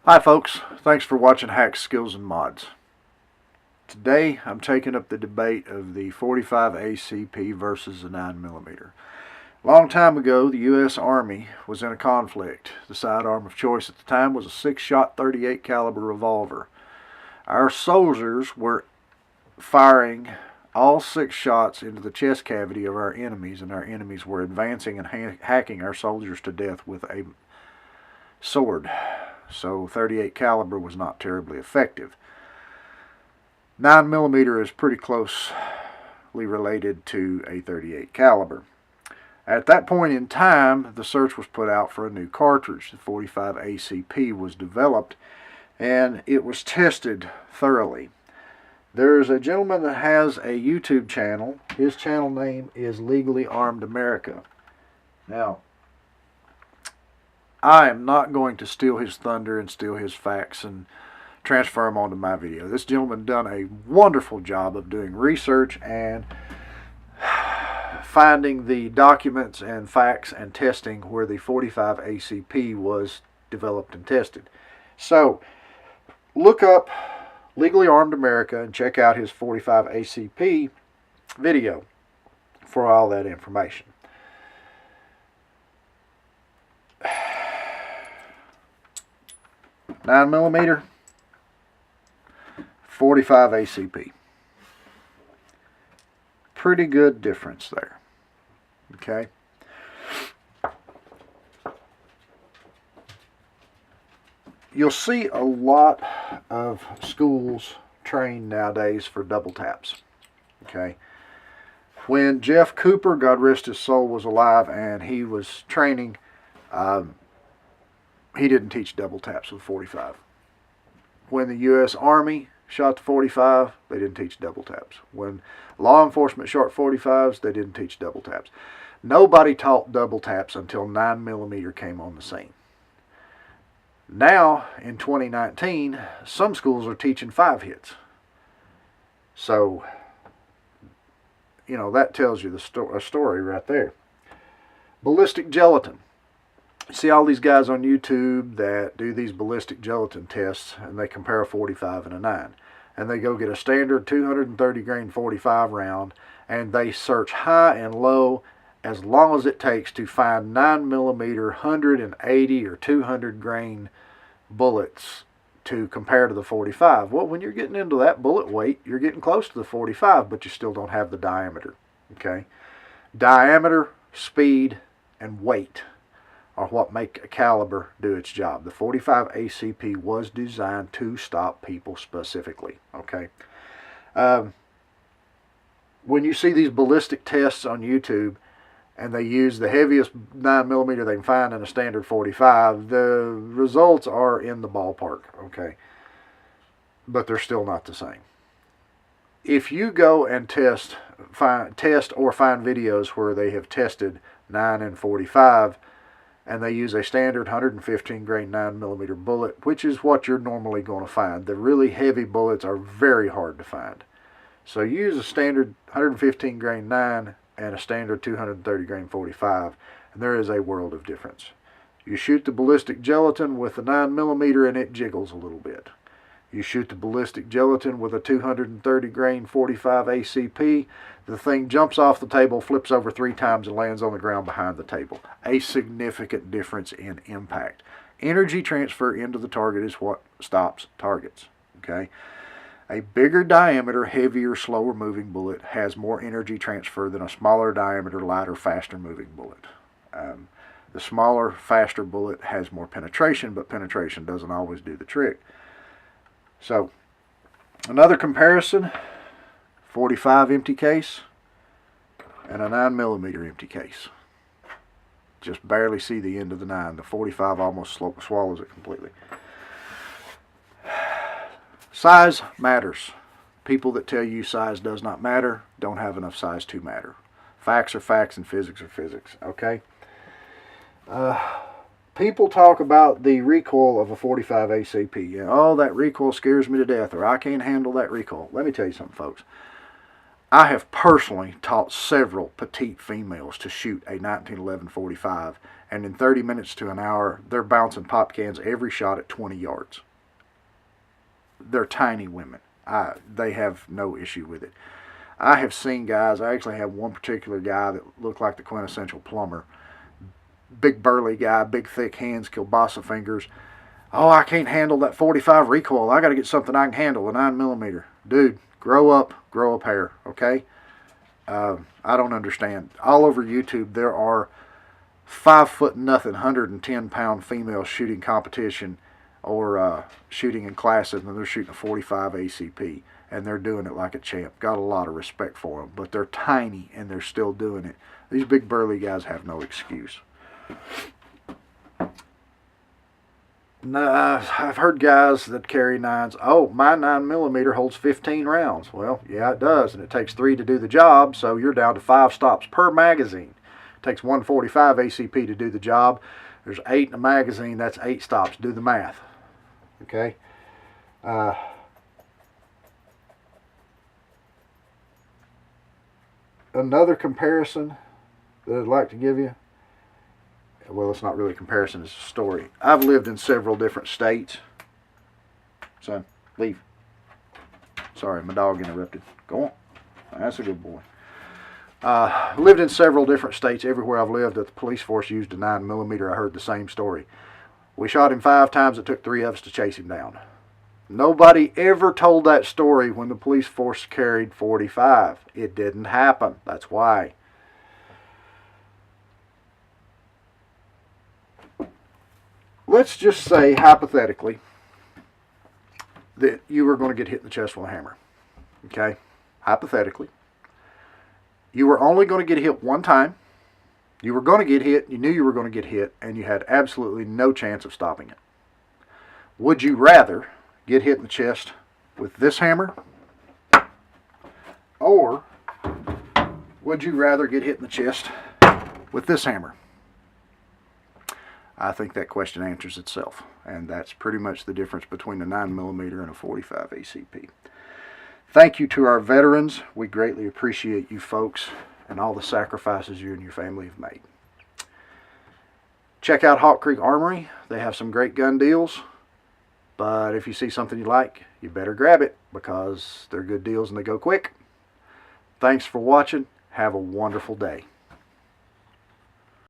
Hi folks, thanks for watching Hacks, Skills and Mods. Today I'm taking up the debate of the 45 ACP versus the 9mm. A long time ago the U.S. Army was in a conflict. The sidearm of choice at the time was a 6-shot 38 caliber revolver. Our soldiers were firing all 6 shots into the chest cavity of our enemies, and our enemies were advancing and hacking our soldiers to death with a sword. So 38 caliber was not terribly effective. 9mm is pretty closely related to a 38 caliber. At that point in time, the search was put out for a new cartridge. The 45 ACP was developed and it was tested thoroughly. There's a gentleman that has a YouTube channel. His channel name is Legally Armed America. Now, I am not going to steal his thunder and steal his facts and transfer them onto my video. This gentleman done a wonderful job of doing research and finding the documents and facts and testing where the 45 ACP was developed and tested. So, look up Legally Armed America and check out his 45 ACP video for all that information. 9mm, 45 ACP. Pretty good difference there. Okay. You'll see a lot of schools train nowadays for double taps. Okay. When Jeff Cooper, God rest his soul, was alive and he was training, he didn't teach double taps with 45. When the U.S. Army shot the 45, they didn't teach double taps. When law enforcement shot 45s, they didn't teach double taps. Nobody taught double taps until 9mm came on the scene. Now, in 2019, some schools are teaching 5 hits. So, you know, that tells you a story right there. Ballistic gelatin. See all these guys on YouTube that do these ballistic gelatin tests, and they compare a 45 and a 9. And they go get a standard 230 grain 45 round, and they search high and low as long as it takes to find 9mm 180 or 200 grain bullets to compare to the 45. Well, when you're getting into that bullet weight, you're getting close to the 45, but you still don't have the diameter. Okay? Diameter, speed, and weight are what make a caliber do its job. The 45 ACP was designed to stop people specifically. Okay. When you see these ballistic tests on YouTube and they use the heaviest 9mm they can find in a standard 45, the results are in the ballpark. Okay. But they're still not the same. If you go and test or find videos where they have tested 9 and 45, and they use a standard 115 grain 9mm bullet, which is what you're normally going to find. The really heavy bullets are very hard to find. So use a standard 115 grain 9 and a standard 230 grain 45, and there is a world of difference. You shoot the ballistic gelatin with a 9mm and it jiggles a little bit. You shoot the ballistic gelatin with a 230 grain 45 ACP, the thing jumps off the table, flips over 3 times, and lands on the ground behind the table. A significant difference in impact. Energy transfer into the target is what stops targets. Okay? A bigger diameter, heavier, slower moving bullet has more energy transfer than a smaller diameter, lighter, faster moving bullet. The smaller, faster bullet has more penetration, but penetration doesn't always do the trick. So, another comparison, 45 empty case and a 9mm empty case. Just barely see the end of the 9. The 45 almost swallows it completely. Size matters. People that tell you size does not matter don't have enough size to matter. Facts are facts and physics are physics. Okay? People talk about the recoil of a 45 ACP. Oh, that recoil scares me to death, or I can't handle that recoil. Let me tell you something, folks. I have personally taught several petite females to shoot a 1911 45 and in 30 minutes to an hour, they're bouncing pop cans every shot at 20 yards. They're tiny women. They have no issue with it. I have seen guys, I actually have one particular guy that looked like the quintessential plumber. Big burly guy, big thick hands, kielbasa fingers. Oh, I can't handle that 45 recoil. I got to get something I can handle, a 9mm. Dude, grow up a pair, okay? I don't understand. All over YouTube, there are 5'0" 110-pound females shooting competition or shooting in classes, and they're shooting a 45 ACP, and they're doing it like a champ. Got a lot of respect for them, but they're tiny, and they're still doing it. These big burly guys have no excuse. I've heard guys that carry 9s, oh, my 9mm holds 15 rounds. Well, yeah, it does, and it takes 3 to do the job, so you're down to 5 stops per magazine. It takes 145 ACP to do the job. There's 8 in a magazine, that's 8 stops. Do the math. Okay? Another comparison that I'd like to give you, well, it's not really a comparison, it's a story. I've lived in several different states. Son, leave. Sorry, my dog interrupted. Go on. That's a good boy. Lived in several different states. Everywhere I've lived that the police force used a 9mm, I heard the same story. We shot him 5 times. It took 3 of us to chase him down. Nobody ever told that story when the police force carried 45. It didn't happen. That's why. Let's just say, hypothetically, that you were going to get hit in the chest with a hammer. Okay? Hypothetically. You were only going to get hit one time. You were going to get hit. You knew you were going to get hit, and you had absolutely no chance of stopping it. Would you rather get hit in the chest with this hammer, or would you rather get hit in the chest with this hammer? I think that question answers itself, and that's pretty much the difference between a 9mm and a 45 ACP. Thank you to our veterans. We greatly appreciate you folks and all the sacrifices you and your family have made. Check out Hawk Creek Armory. They have some great gun deals, but if you see something you like, you better grab it because they're good deals and they go quick. Thanks for watching. Have a wonderful day.